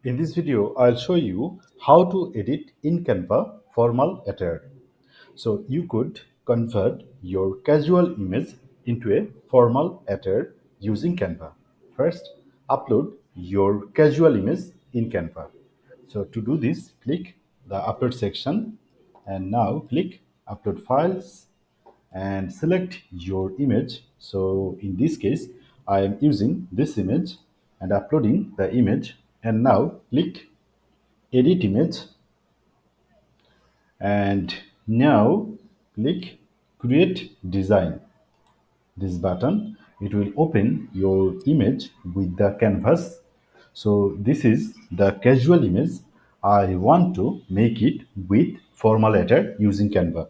In this video, I'll show you how to edit in Canva formal attire. So you could convert your casual image into a formal attire using Canva. First, upload your casual image in Canva. So to do this, click the upload section and now click upload files and select your image. So in this case, I am using this image and uploading the image, and now click edit image and now click create design. This button, it will open your image with the canvas. So this is the casual image. I want to make it with formal attire using Canva.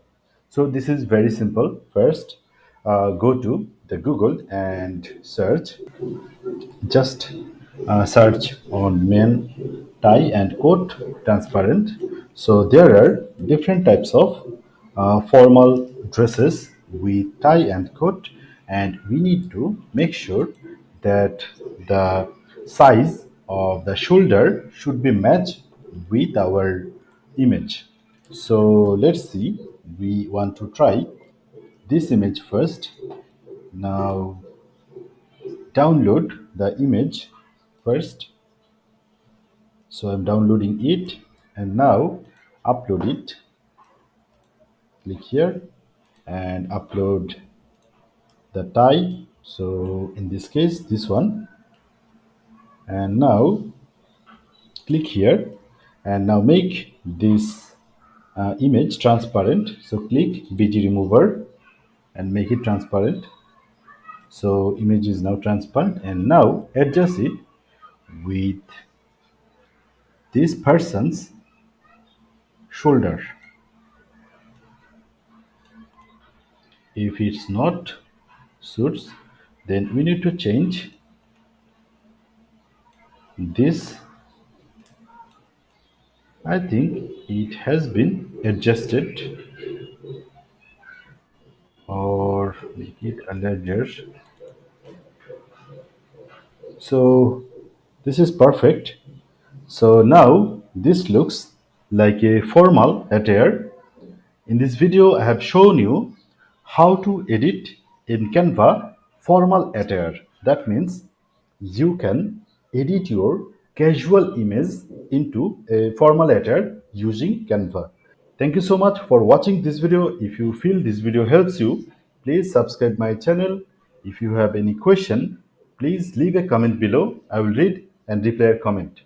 So this is very simple. First, go to the Google and search on men tie and coat transparent. So there are different types of formal dresses with tie and coat, and we need to make sure that the size of the shoulder should be matched with our image. So let's see, we want to try this image first. Now download the image first. So I'm downloading it and now upload it. Click here and upload the tie. So in this case, this one. And now click here and now make this image transparent. So click BG remover and make it transparent. So image is now transparent, and now adjust it with this person's shoulder. If it's not suits, then we need to change this. I think it has been adjusted, or make it a larger. So this is perfect. So now this looks like a formal attire. In this video, I have shown you how to edit in Canva formal attire. That means you can edit your casual image into a formal attire using Canva. Thank you so much for watching this video. If you feel this video helps you, please subscribe my channel. If you have any question, please leave a comment below. I will read and reply a comment.